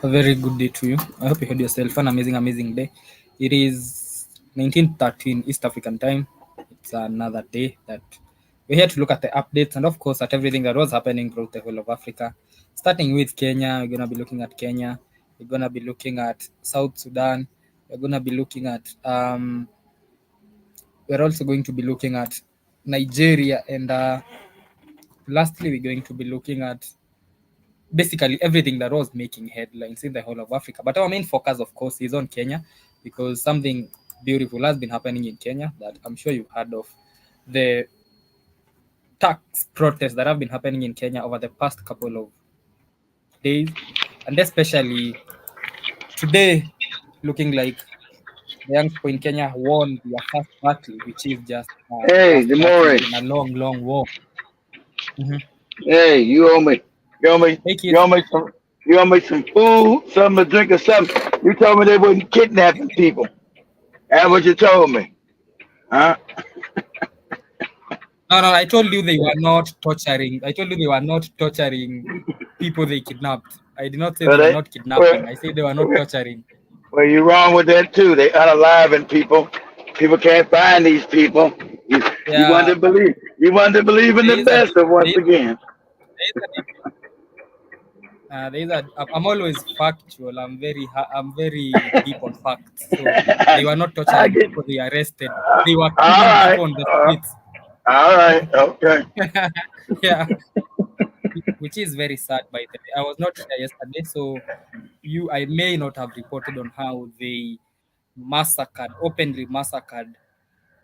A very good day to you. I hope you had yourself an amazing day. It is 1913 East African time. It's another day that we're here to look at the updates and, of course, at everything that was happening throughout the whole of Africa. Starting with Kenya, we're going to be looking at Kenya. We're going to be looking at South Sudan. We're going to be looking at, we're also going to be looking at Nigeria. And lastly, we're going to be looking at basically everything that was making headlines in the whole of Africa. But our main focus, of course, is on Kenya because something beautiful has been happening in Kenya that I'm sure you've heard of. The tax protests that have been happening in Kenya over the past couple of days, and especially today, looking like the young people in Kenya won their first battle, which is just the Hey, first battle Demore. in a long war. Mhm. Hey, you owe me. You owe me. Hey, You kids. owe me some. You owe me some food, something to drink, or something. You told me they wasn't kidnapping people. That's what you told me, huh? No, I told you they were not torturing. I told you they were not torturing people they kidnapped. I did not say Well, they were they, not well, kidnapping. I said they were not well, torturing. well, you're wrong with that too. They unaliving people. People can't find these people. You want Yeah, to believe. You want to believe in there the is a best of there once is, again. there is there is I'm always factual. I'm very deep on facts. So they were not I torturing get. people they arrested. They were All killing right. people on the streets. All right. Okay. Yeah, which is very sad by the way. I was not here yesterday, so I may not have reported on how they openly massacred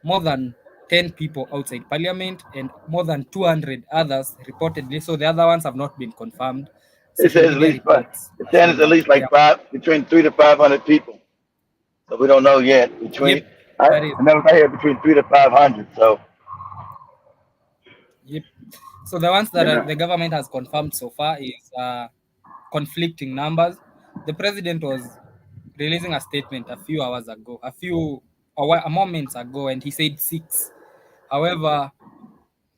more than 10 people outside parliament and more than 200 others reportedly. So the other ones have not been confirmed. It Social says at media least five. reports It are says showing it's at that least they like are. between 300 to 500 people. So we don't know yet. Yep, that is. I never I heard between 300 to 500. So Yep. So the ones that you know, the government has confirmed so far is conflicting numbers. The president was releasing a statement a few hours ago, moments ago, and he said six. However,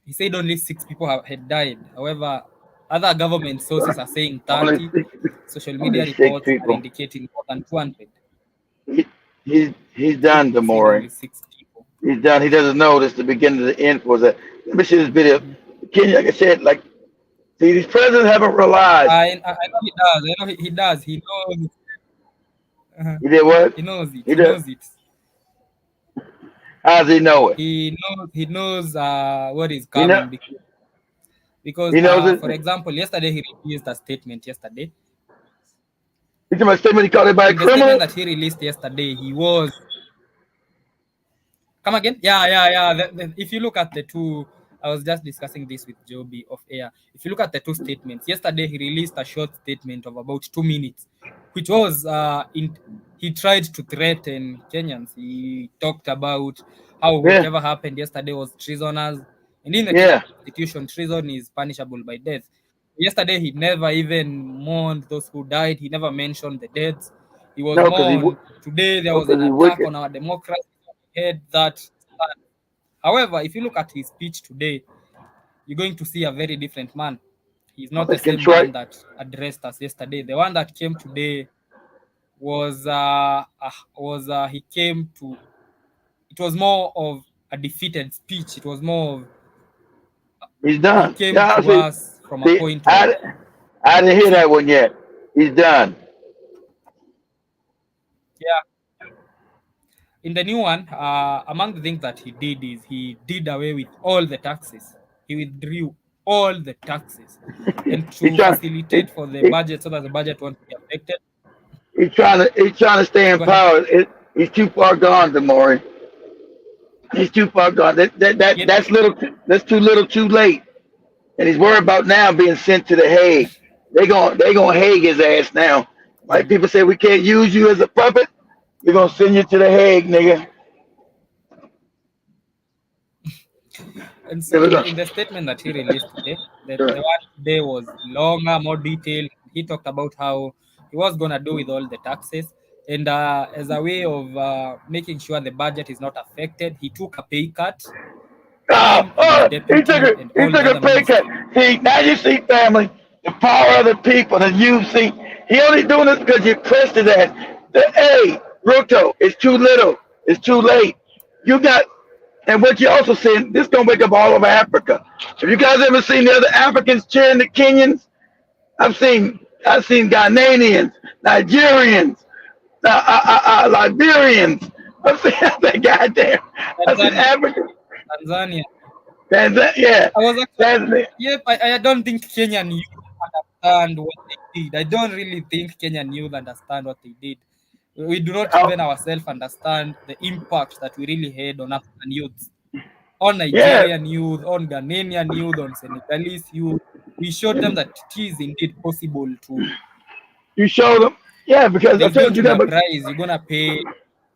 he said only six people had died. However, other government sources are saying only 30. six, Social only media six reports are people. indicating more than 200. He, he's Yep, done, he said Demore. only six people. He's done. He doesn't know this. The beginning to the end was that. Let me see this video. Mhm. Kenya, like I said, like see, these presidents haven't realized. I know he does. I know he does. He knows. Uh-huh. He did what? He knows it. He He did. knows it. How does he know it? He knows what is He know. coming because He knows it. for example, yesterday he released a statement. Yesterday, He's talking about statement. He called everybody in the statement criminal. that he released yesterday, he was come again. Yeah. If you look at the two, I was just discussing this with Joby off air. If you look at the two statements, yesterday he released a short statement of about 2 minutes, which was he tried to threaten Kenyans. He talked about how Yeah, whatever happened yesterday was treasonous, and in the Kenyan yeah. constitution, treason is punishable by death. Yesterday, he never even mourned those who died. He never mentioned the deaths. He was No, more on today there no, was an because he attack wicked. on our democracy. He had that. However, if you look at his speech today, you're going to see a very different man. He's not the It's same contrite. man that addressed us yesterday. The one that came today he came to. It was more of a defeated speech. It was more of He's he done. came Yeah, to see, us from a see, point of I didn't hear defeat. that one yet. He's done. Yeah. In the new one, among the things that he did is he did away with all the taxes. He withdrew all the taxes, and He's to trying. He, facilitate for the he, budget so that the budget won't be affected. he's trying to stay in Go ahead. power. He's too far gone, Demore. He's too far gone. Yep. That's little. That's too little, too late. And he's worried about now being sent to the Hague. They gonna Hague his ass now. Like Mhm. people say, we can't use you as a puppet. We're gonna send you to the Hague, nigga. And so Yeah, we're in the statement that he released today, the gonna- one today was longer, more detailed. He talked about how he was gonna do with all the taxes, and as a way of making sure the budget is not affected, he took a pay cut. Him and his deputy He and all took the a other pay cut. ministers. See, now you see, family, the power of the people, and you see, He only doing this because you pressed it at the A. Ruto, it's too little. It's too late. You got, and what you also saying, this gonna wake up all over Africa. Have you guys ever seen the other Africans cheering the Kenyans? I've seen Ghanaians, Nigerians, Liberians. I've seen that goddamn. I've seen Tanzania, Africans. Tanzania. Tanzania, yeah, I was actually, Tanzania. yep. I don't think Kenyan youth understand what they did. I don't really think Kenyan youth understand what they did. We do not Oh, even ourselves understand the impact that we really had on African youth, on yeah, Nigerian youth, on Ghanaian youth, on Senegalese youth. We showed them that it is indeed possible to. you showed them. Yeah, because I There's going told you to be that. a But price. You're gonna pay.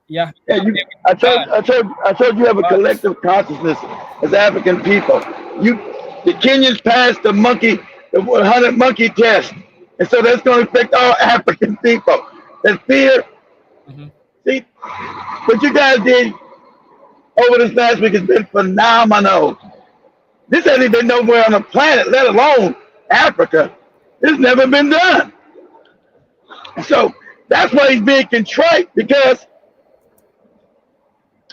Yeah, yeah, you're gonna you. pay with I your told, blood. I told, I told you have a But collective consciousness as African people. You, the Kenyans passed the 100 monkey test, and so that's going to affect all African people. The fear. mhm. See, what you guys did over this last week has been phenomenal. This hasn't been nowhere on the planet, let alone Africa. It's never been done. So that's why he's being contrite because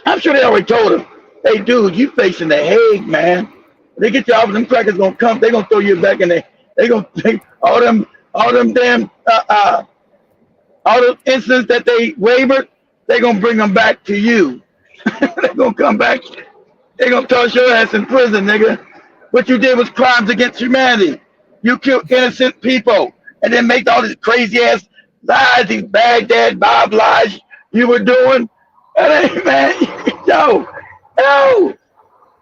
I'm sure they already told him, hey, dude, you facing the Hague, man. They get you off, them crackers gonna come. They gonna throw you back in there. They gonna take all them damn all the incidents that they wavered. They gonna bring them back to you. They gonna come back. They gonna toss your ass in prison, nigga. What you did was crimes against humanity. You killed innocent people, and then make all these crazy ass lies, these Baghdad Bob lies you were doing. That ain't man, yo, yo.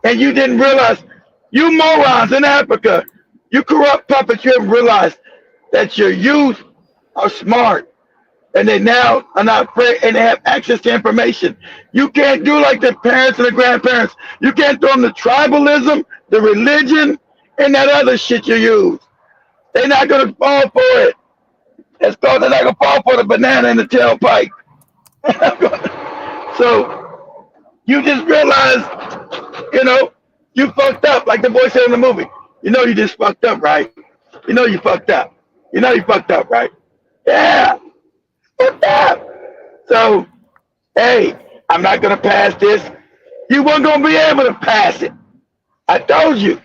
And you didn't realize, you morons in Africa, you corrupt puppets, you haven't realized that your youth are smart and they now are not afraid and they have access to information. You can't do like the parents and the grandparents. You can't throw them the tribalism, the religion, and that other shit you use. They're not gonna fall for it. It's called they're not gonna fall for the banana in the tailpipe. So you just realize, you know, you fucked up, like the boy said in the movie. You know you just fucked up, right? You know you fucked up. You know you fucked up, right? Yeah, fucked up. So, hey, I'm not gonna pass this. You weren't gonna be able to pass it. I told you.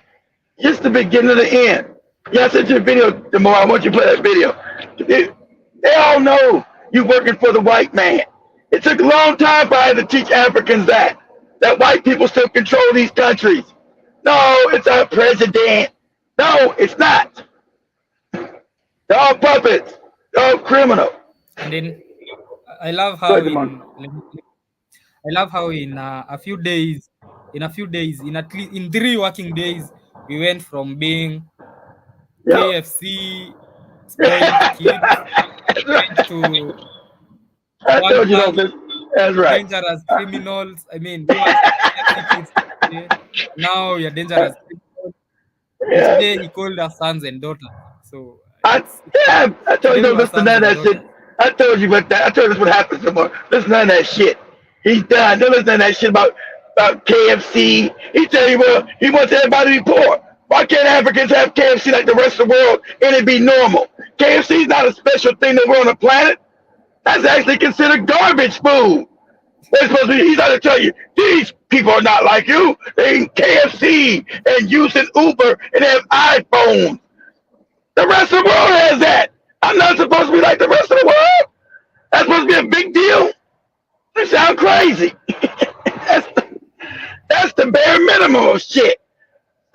Just the beginning of the end. Yeah, I sent you a video tomorrow. I want you to play that video. They all know you working for the white man. It took a long time for I to teach Africans that white people still control these countries. No, it's our president. No, it's not. They're all puppets. They're all criminal. And then I love Go how ahead, Demon. I love how in a few days, in at least in 3 working days, we went from being Yep. KFC spoiled kids, That's went right. to I one told you don't man listen. That's right. dangerous criminals. I mean, we were just KFC kids today. Now we are dangerous criminals. Yeah. Yesterday he called us sons and daughters. So I yeah, I told you today we don't were listen to sons none and of that shit. daughters. I told you what that. I told you what happens tomorrow. Listen to none of that shit. He's done. Don't listen to that shit about KFC. He tell you well, he wants everybody to be poor. Why can't Africans have KFC like the rest of the world and it be normal? KFC is not a special thing that we're on the planet. That's actually considered garbage food. They're supposed to be, he's trying to tell you, these people are not like you. They eat KFC and using Uber and they have iPhones. The rest of the world has that. I'm not supposed to be like the rest of the world. That's supposed to be a big deal. You sound crazy. that's, the, that's the bare minimum of shit.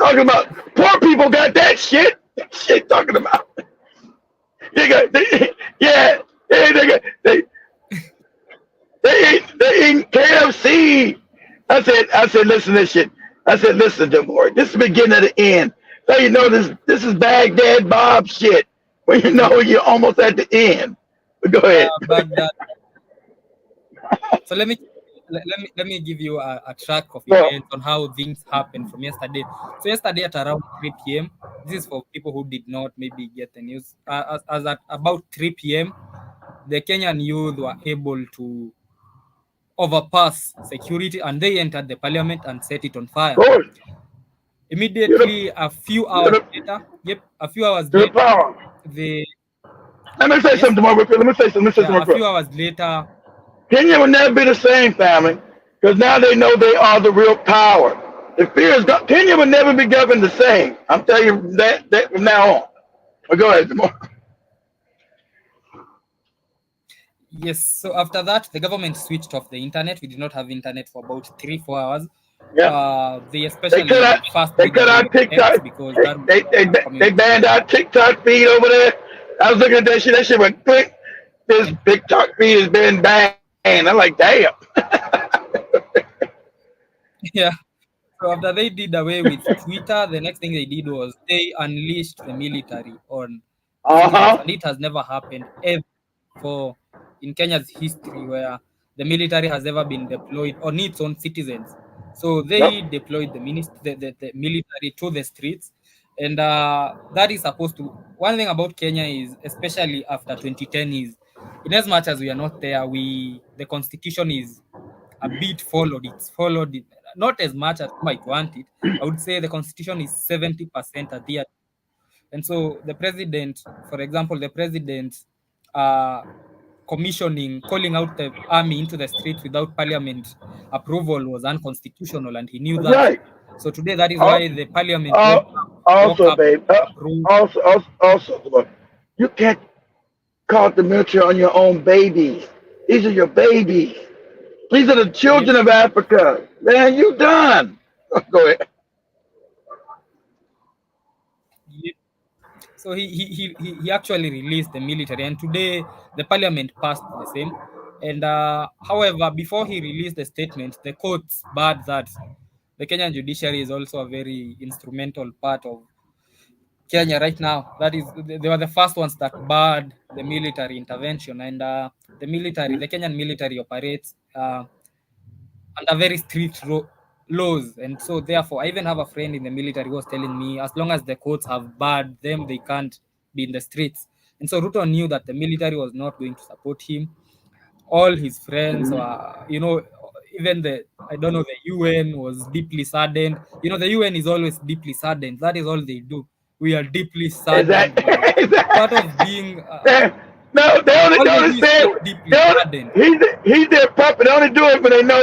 Talking about poor people got that shit. Shit talking about. Yeah, they eat KFC. I said, listen to this shit. I said, listen, Demore, this is the beginning of the end. So you know this is Baghdad Bob shit. When you know you're almost at the end. But go ahead. Baghdad. So let me give you a track of Well, events on how things happened from yesterday. So yesterday at around 3 p.m. This is for people who did not maybe get the news. As at about 3 p.m., the Kenyan youth were able to overpass security and they entered the parliament and set it on fire. of course, you're the, Immediately, a few you're hours the, later, yep, a few hours you're the later, power. the Let me say something Yes. tomorrow. Let me say something. Let me say something Yeah. real A quick. few hours later. Kenya will never be the same, family, because now they know they are the real power. The fear is gone. Kenya will never be governed the same. I'm telling you that from now on. But go ahead, tomorrow. Yes. So after that, the government switched off the internet. We did not have internet for about 3 4 hours. Yeah. They They cut especially out first they did cut away out with X TikTok. because that was a They communication banned our platform. TikTok feed over there. I was looking at that shit. That shit went click. This And TikTok feed has been banned. I'm like, damn. yeah. So after they did away with Twitter, the next thing they did was they unleashed the military on the citizens, Uh-huh. and it has never happened ever before in Kenya's history where the military has ever been deployed on its own citizens. So Yep. they deployed the military to the streets, and that is supposed to. One thing about Kenya is, especially after 2010, is in as much as we are not there, we the constitution is a bit followed. It's followed not as much as you might want it. I would say the constitution is 70% adhered. And so the president, for example, the president uh, calling out the army into the streets without parliament approval was unconstitutional, and he knew That's that. right. So today, that is Uh, why the parliament woke Also, up, babe. approved. Also, look, you can't call the military on your own babies. These are your babies. These are the Yep. children of Africa. Man, you done. Go ahead. Yep. So he actually released the military, and today the parliament passed the same. And however, before he released the statement, the courts barred that. The Kenyan judiciary is also a very instrumental part of Kenya right now. That is, they were the first ones that barred the military intervention, and the Kenyan military operates under very strict laws, and so therefore, I even have a friend in the military who was telling me, as long as the courts have barred them, they can't be in the streets. And so Ruto knew that the military was not going to support him. All his friends were, even the I don't know, the UN was deeply saddened. The UN is always deeply saddened. That is all they do. We are deeply Is that? saddened by Is part that? of being. No, All they they only do is say get it. deeply saddened. He's their puppet. They only do it when they know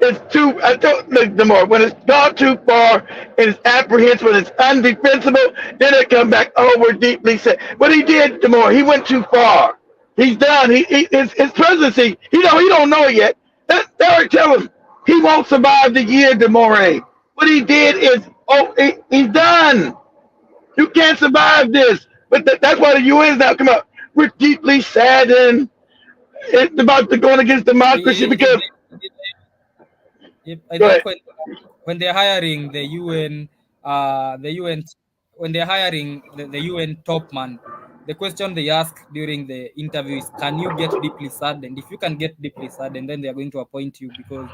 it's too. I don't look the more when it's gone too far and it's apprehensive, when it's undefensible. Then they come back. Oh, we're deeply sad. What he did, the more he went too far. He's done. His presidency. He don't know it yet. They already tell him he won't survive the year, Demore. What he did is, he's done. You can't survive this. But that's why the UN is now come out. We're deeply saddened. It's about to going against democracy It- because it- I go think ahead. when they're hiring the UN, the UN, when they're hiring the UN top man, the question they ask during the interview is, "Can you get deeply saddened? If you can get deeply saddened, then they are going to appoint you, because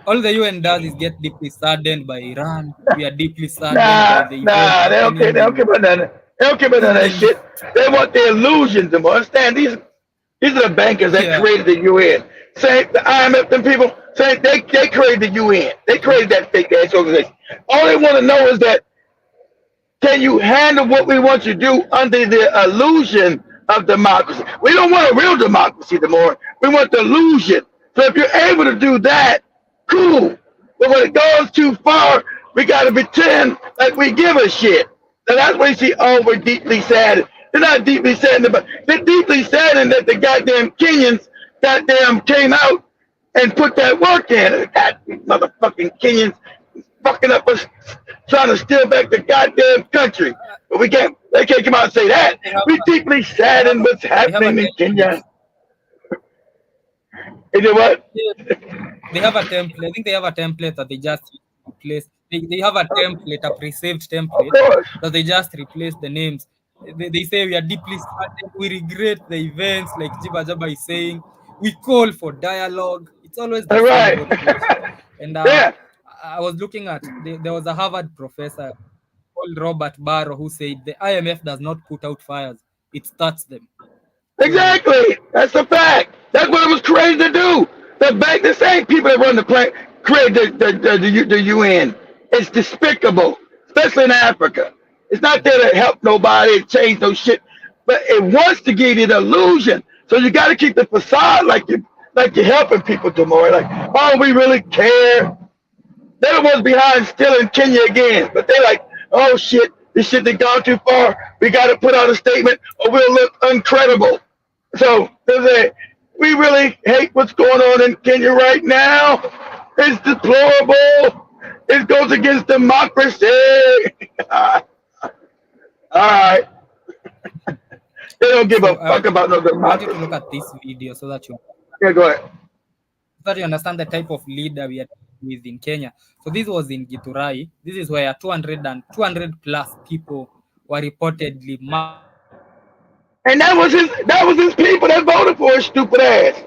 all the UN does is get deeply saddened by Iran. We are deeply saddened by the events Nah, happening they don't care in about none of that. They don't care about none of that in shit. They want the illusions to understand. These are the bankers that yeah, created the UN. Say the IMF, them people, say they created the UN. They created that fake ass organization. All they want to know is that, can you handle what we want you to do under the illusion of democracy? We don't want a real democracy anymore. We want the illusion. So if you're able to do that, cool. But when it goes too far, we got to pretend like we give a shit. And that's when you see, oh, we're deeply sad. They're not deeply saddened, but they're deeply saddened that the goddamn Kenyans goddamn came out and put that work in. That motherfucking Kenyans fucking up us, trying to steal back the goddamn country. But we can't. They can't come out and say that. they have We deeply they have saddened what's they have a happening in template. Kenya. Is it what? They have a template. I think they have a template that they just replace. They have a template, a pre-saved Of template course. that they just replace the names. They say we are deeply saddened. We regret the events, like Jiba Jaba is saying. We call for dialogue. It's always the All same right. old bullshit. And Yeah. I was looking at, there was a Harvard professor called Robert Barrow who said the IMF does not put out fires; it starts them. So Exactly. That's a fact. That's what it was created to do. The same people that run the planet created the UN. It's despicable, especially in Africa. It's not there to help nobody, change no shit. but it wants to give you the illusion. So you got to keep the facade like you're helping people, Demore. Like, oh, we really care. They're the ones behind stealing Kenya again, but they like, oh shit, this shit they gone too far. We got to put out a statement, or we'll look uncredible. So they say, we really hate what's going on in Kenya right now. It's deplorable. It goes against democracy. All right. They don't give a fuck about no I want you to democracy. look at this video so that Yeah, go ahead. you understand the type of leader we are with in Kenya. So this was in Githurai. This is where 200 plus people were reportedly And that was his people that voted for his stupid ass.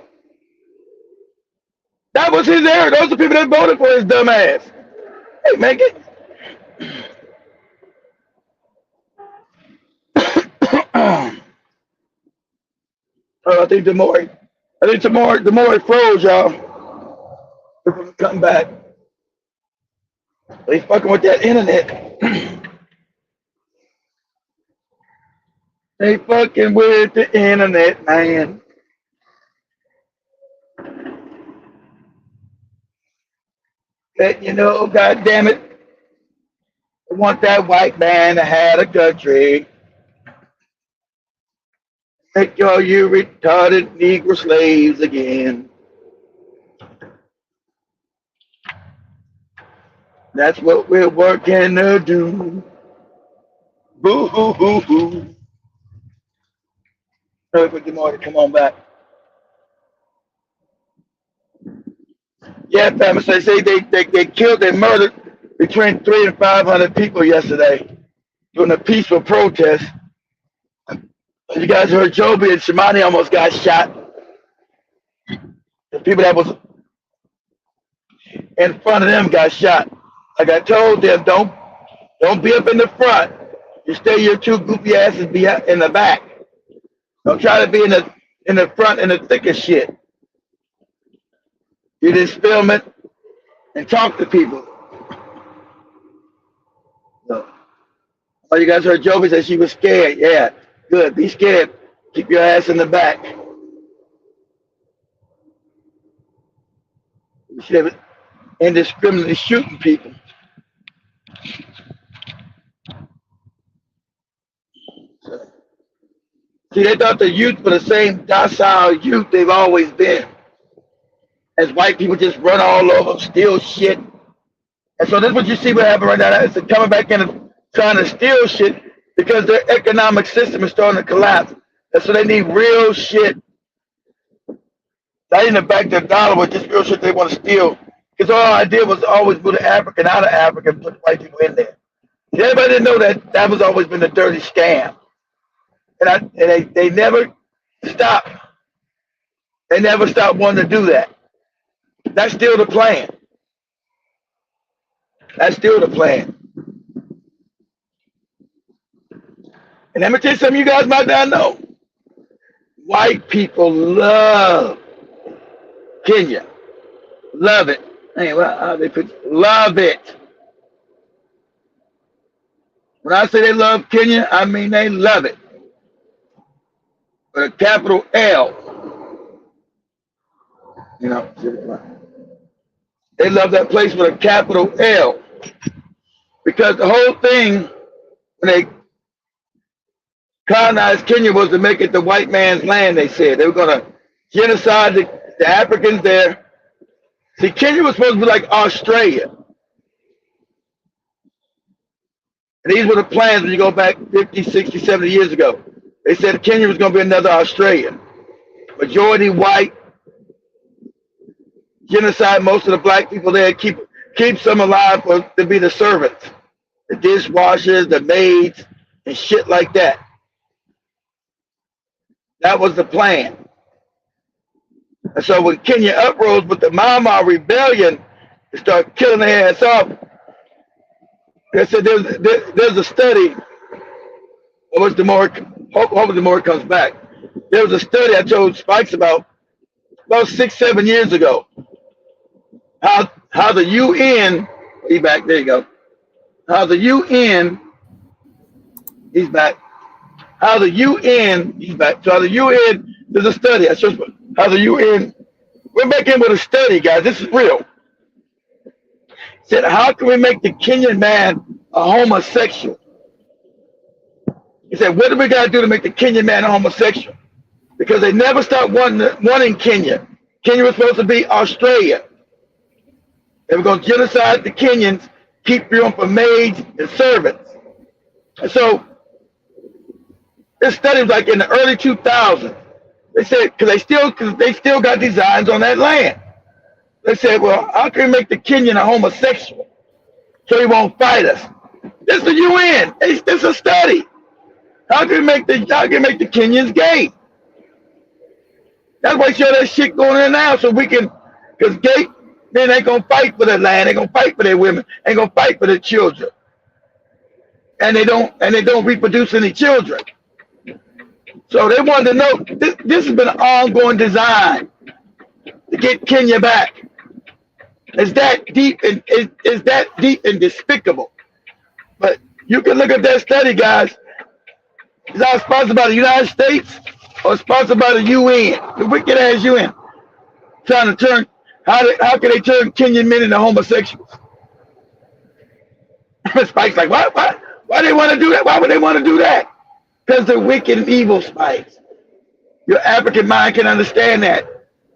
That was his area. Those are the people that voted for his dumb ass. Hey, man, get. I think the more it froze, y'all. People come back. They fucking with that internet. They fucking with the internet, man. That you know, God damn it. I want that white man to have a country. Make all you retarded Negro slaves again. That's what we're working to do. Boo hoo hoo hoo. Good morning. Come on back. Yeah, family. So they killed, they murdered between 300 and 500 people yesterday during a peaceful protest. You guys heard Joby and Shimani almost got shot. The people that was in front of them got shot. Like I told them, don't be up in the front. You stay your two goofy asses be in the back. Don't try to be in the front in the thick of shit. You just film it and talk to people. So, oh, you guys heard Joby say she was scared. Yeah, good. Be scared. Keep your ass in the back. You should have indiscriminately shooting people. See, they thought the youth were the same docile youth they've always been. As white people just run all over, steal shit. And so that's what you see what happened right now. It's coming back in and trying to steal shit because their economic system is starting to collapse. And so they need real shit. Not even to back their dollar with just real shit they want to steal. Because all I did was always put an African out of Africa and put white people in there. See, everybody didn't know that was always been a dirty scam. And they never stopped. They never stopped wanting to do that. That's still the plan. That's still the plan. And let me tell you something you guys might not know. White people love Kenya. Love it. Hey, love it. When I say they love Kenya, I mean they love it. With a capital L. You know, they love that place with a capital L. Because the whole thing, when they colonized Kenya, was to make it the white man's land, they said. They were going to genocide the Africans there. See, Kenya was supposed to be like Australia. And these were the plans when you go back 50, 60, 70 years ago. They said Kenya was going to be another Australia. Majority white, genocide most of the black people there, keep some alive to be the servants, the dishwashers, the maids, and shit like that. That was the plan. And so when Kenya uprose with the Mama Rebellion and started killing their ass off, they said there's a study. Hopefully the more comes back. There was a study I told Spikes about 6, 7 years ago. How the UN, he's back, there you go. How the UN, he's back. how the UN, he's back. So how the UN, there's a study. I just how the UN, we're back in with a study, guys. This is real. Said, how can we make the Kenyan man a homosexual? He said, what do we got to do to make the Kenyan man a homosexual? Because they never stopped wanting Kenya. Kenya was supposed to be Australia. They were going to genocide the Kenyans, keep them for maids and servants. And so this study was like in the early 2000s. They said, because they still got designs on that land. They said, well, how can we make the Kenyan a homosexual so he won't fight us? This is the UN. This is a study. How can we make the Kenyans gay? That's why show that shit going in now so we can, because gay men ain't gonna fight for their land, ain't gonna fight for their women, ain't gonna fight for their children, and they don't reproduce any children. So they wanted to know this has been an ongoing design to get Kenya back. It's that deep and it's that deep and despicable. But you can look at that study, guys. It's not sponsored by the United States or sponsored by the UN, the wicked ass UN, trying to turn how can they turn Kenyan men into homosexuals? Spike's like, why they want to do that? Why would they want to do that? Because they're wicked and evil, Spikes. Your African mind can understand that.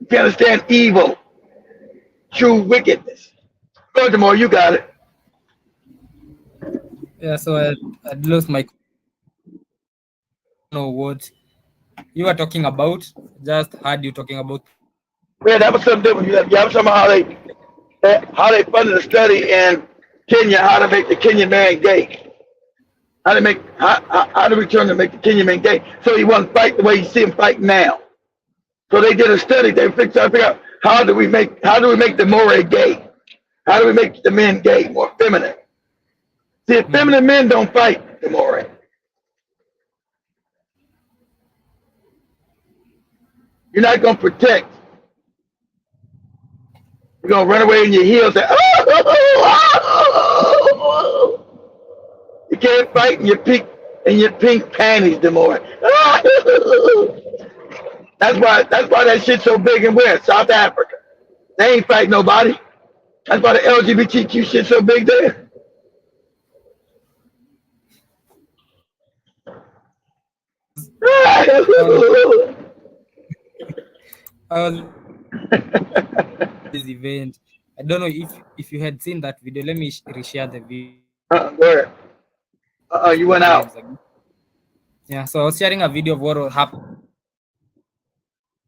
You can understand evil, true wickedness. Furthermore, you got it. Yeah, so I'd lost my know what you were talking about. Just heard you talking about. Yeah, that was something different. You have some how they funded a study in Kenya, how to make the Kenyan man gay. How do we turn to make the Kenyan man gay so he won't fight the way you see him fight now? So they did a study. They figured out how do we make the Moray gay? How do we make the men gay, more feminine? See, if feminine men don't fight the Moray, you're not gonna protect. You're gonna run away in your heels and you can't fight in your pink panties no more. That's why that shit's so big and where? South Africa. They ain't fighting nobody. That's why the LGBTQ shit's so big there. This event. I don't know if you had seen that video. Let me reshare the video. Where? You went out. Yeah, so I was sharing a video of what happened.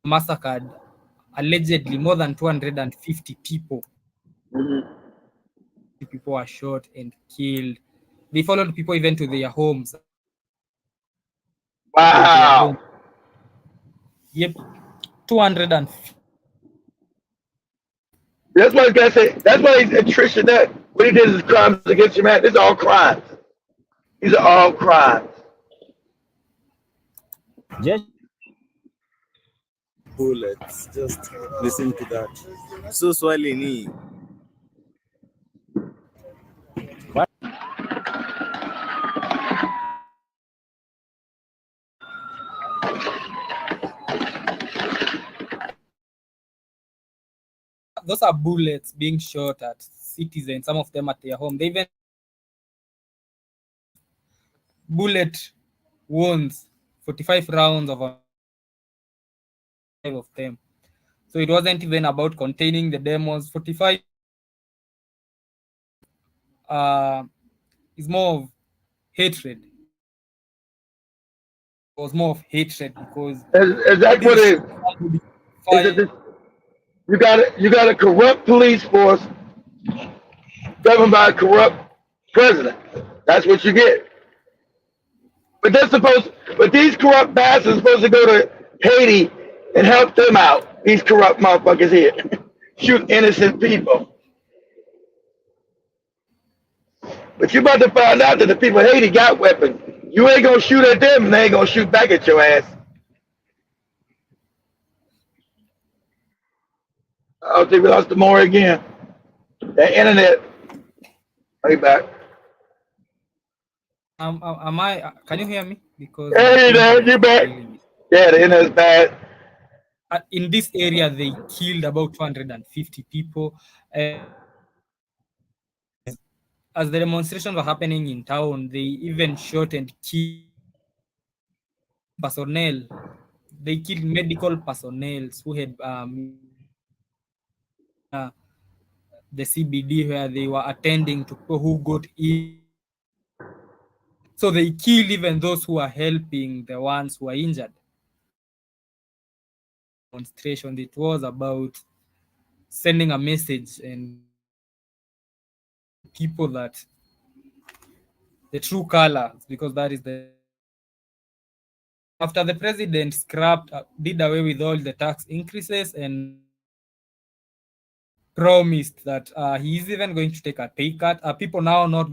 Massacred allegedly more than 250 people. Mm-hmm. People were shot and killed. They followed people even to their homes. Wow. Yep, 250. That's what I gotta say. That's why Trisha that what he did is crimes against humanity. These are all crimes. These are all crimes. Just bullets. Just listen to that. So swali ni what? Those are bullets being shot at citizens, some of them at their home. They even bullet wounds, 45 rounds of them. So it wasn't even about containing the demos. 45 is more of hatred. It was more of hatred because Is that what it is? You got a corrupt police force governed by a corrupt president. That's what you get. But these corrupt bastards are supposed to go to Haiti and help them out. These corrupt motherfuckers here shoot innocent people. But you're about to find out that the people of Haiti got weapons. You ain't gonna shoot at them, and they ain't gonna shoot back at your ass. I think we lost the more again. The internet. Are you back? Am I? Can you hear me? Because my Hey, Dad, internet you is back? failing. Yeah, the internet's bad. In this area, they killed about 250 people. As the demonstrations were happening in town, they even shot and killed personnel. They killed medical personnel who had uh, the CBD where they were attending to people who got ill. So they killed even those who were helping the ones who were injured. Demonstration. It was about sending a message and people that the true colors, because that is the after the president scrapped did away with all the tax increases and promised that he's even going to take a pay cut. People now not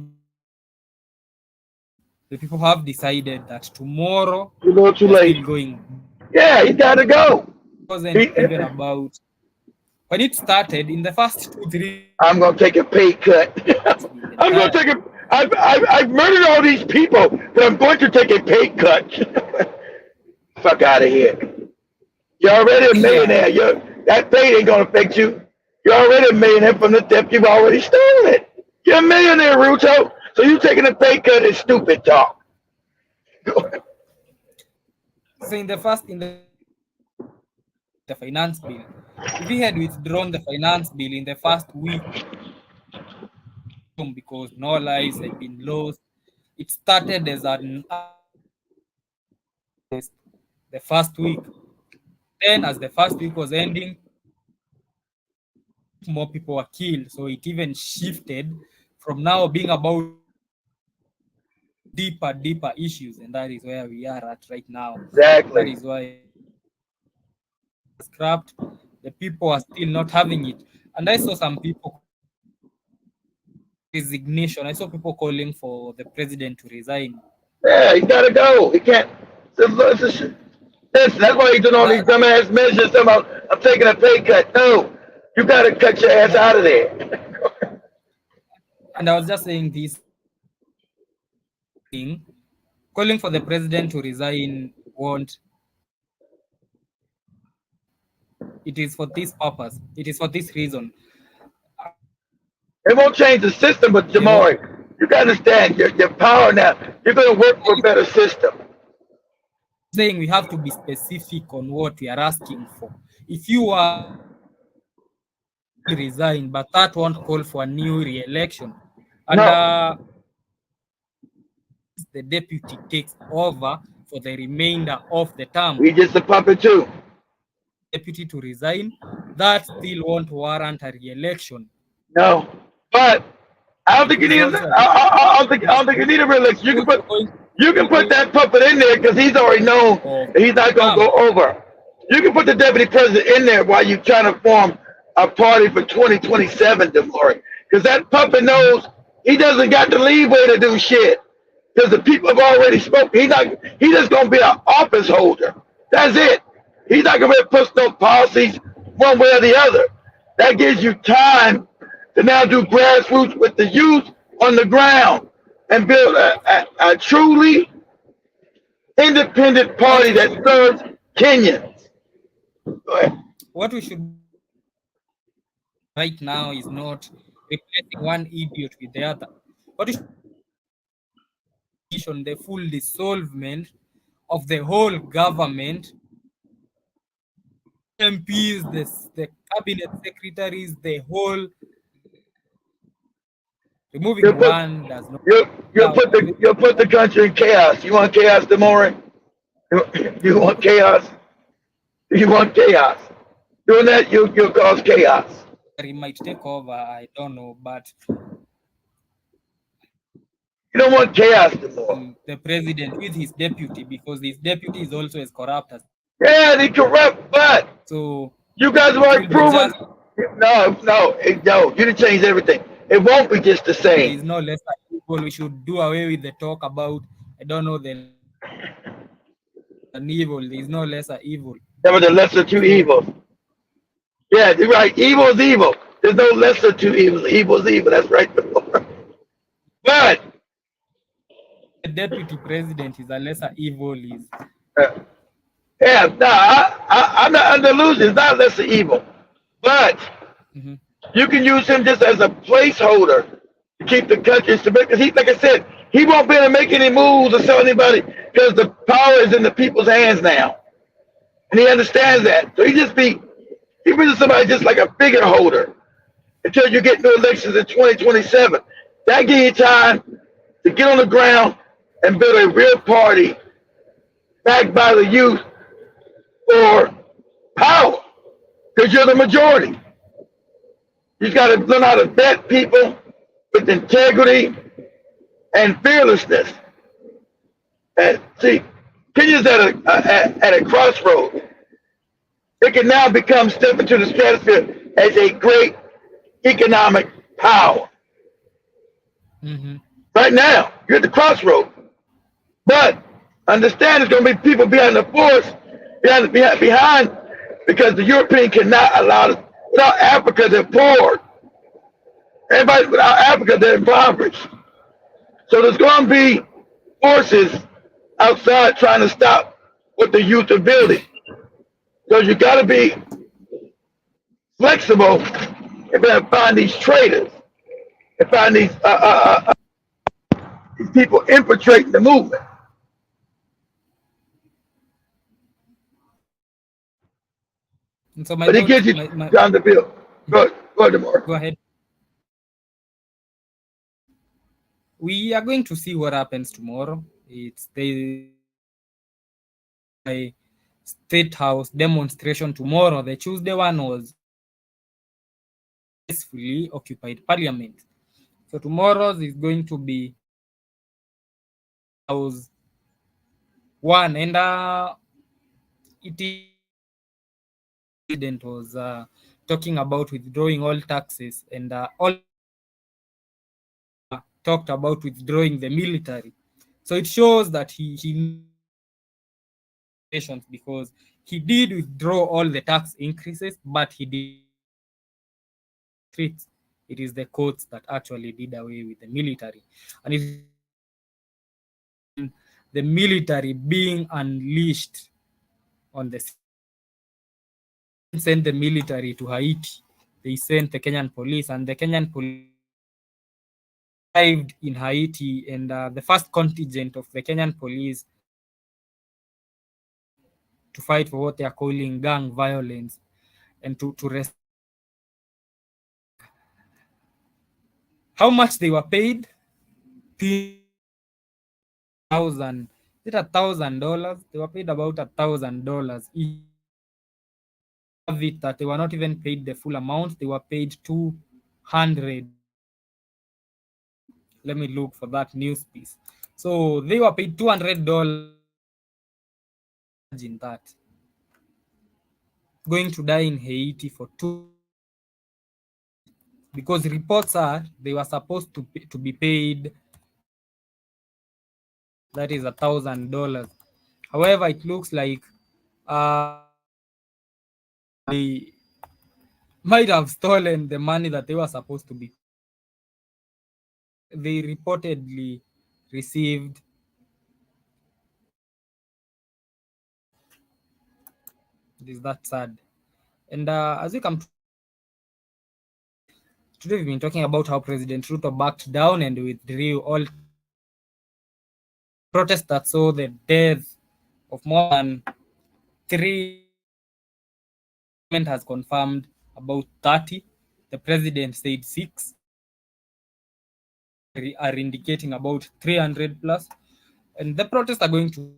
the people have decided that tomorrow You're a little too they're late. still going. Yeah, he got to go. It wasn't He, even about when it started in the first 2 3 I'm gonna take a pay cut. the I'm gonna entire take a. I've murdered all these people, but I'm going to take a pay cut. Fuck out of here. You're already a yeah millionaire. That pay ain't gonna affect you. You're already a millionaire from the theft. You've already stolen it. You're a millionaire, Ruto. So you taking a pay cut is stupid talk. so in the finance bill, if he had withdrawn the finance bill in the first week because no lives had been lost, it started as an the first week. Then, as the first week was ending, more people were killed. So it even shifted from now being about deeper issues, and that is where we are at right now. That Exactly. is why scrapped. The people are still not having it, and I saw some people resignation. I saw people calling for the president to resign. Yeah, he gotta go. He can't. Listen, that's why he's doing all these That, dumbass measures. About I'm taking a pay cut. No, you gotta cut your ass out of there. and I was just saying this thing, calling for the president to resign won't. It is for this purpose. It is for this reason. It won't change the system, but The whole Jamari, you gotta understand your power now. You're gonna work for a better system. saying we have to be specific on what we are asking for. If you are resign, but that won't call for a new re-election, and No, the deputy takes over for the remainder of the term, we just a puppet too. deputy to resign, that still won't warrant a re-election. No, but I don't It think you is need. also I don't think you need a reelection. You can also put going to you can put that puppet in there because he's already known of that he's not gonna term. go over. You can put the deputy president in there while you're trying to form a party for 2027, Demore. Because that puppet knows he doesn't got the leeway to do shit. Because the people have already spoken. He's just gonna be an office holder. That's it. He's not gonna push no policies one way or the other. That gives you time to now do grassroots with the youth on the ground and build a truly independent What party we that should serves Kenyans. Go ahead. what we should right now is not replacing one idiot with the other. What we should on the full dissolvement of the whole government, MPs, the cabinet secretaries, the whole You'll removing put one does not you you'll out put the you'll put the country in chaos. You want chaos, Demore? You want chaos? You want chaos? Doing that, you'll cause chaos. he might take over. I don't know, but You don't want chaos, Demore. the president with his deputy, because his deputy is also as corrupt as Yeah, they corrupt, but so you guys have it already will be proven. just No, you didn't change everything. It won't be just the there same. is no lesser evil. We should do away with the talk about I don't know the an evil. There is no lesser evil. There were the lesser two So evils. Yeah, you're right. Evil is evil. There's no lesser two evils. Evil is evil. That's right. But deputy president is a lesser evil. Is Uh, yeah, no, I'm not under illusion. It's not less evil, but Mhm. you can use him just as a placeholder to keep the country stable. Because he, like I said, he won't be able to make any moves or sell anybody because the power is in the people's hands now, and he understands that. So he brings somebody just like a figure holder until you get to elections in 2027. That gives you time to get on the ground and build a real party backed by the youth for power because you're the majority. You just got to learn how to vet people with integrity and fearlessness. And see, Kenya's at a crossroads. It can now become step into the stratosphere as a great economic power. Mm-hmm. Right now, you're at the crossroads. But understand there's going to be people behind the force, behind because the European cannot allow this. Without Africa, they're poor. Everybody without Africa, they're impoverished. So there's going to be forces outside trying to stop what the youth are building. So you got to be flexible and find these traitors and find these people infiltrating the movement. And so my But it thought, gives you my time to build. Go ahead, Demar. go ahead. We are going to see what happens tomorrow. It's the State House demonstration tomorrow. The Tuesday one was peacefully occupied Parliament. So tomorrow's is going to be House one, and it president was talking about withdrawing all taxes, and all talked about withdrawing the military. So it shows that he because he did withdraw all the tax increases, but he did treat it is the courts that actually did away with the military, and it the military being unleashed on the sent the military to Haiti. They sent the Kenyan police, and the Kenyan police arrived in Haiti, and the first contingent of the Kenyan police to fight for what they are calling gang violence and to rest. How much they were paid? $1,000. Is it $1,000? They were paid about $1,000 each. Of it that they were not even paid the full amount. They were paid 200. Let me look for that news piece. So they were paid $200 in that. Going to die in Haiti for two, because reports are they were supposed to be paid, that is $1,000. However, it looks like they might have stolen the money that they were supposed to be. They reportedly received. It is that sad. And as we come to today, we've been talking about how President Ruto backed down and withdrew all protests that saw the death of more than 3. Has confirmed about 30. The president said 6. Are indicating about 300 plus, and the protests are going to.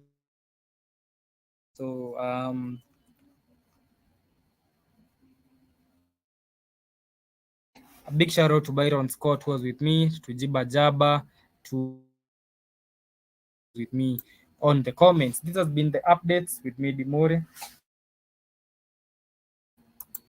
So a big shout out to Byron Scott, who was with me, to Jiba Jaba, to with me on the comments. This has been the updates with me, Dimore.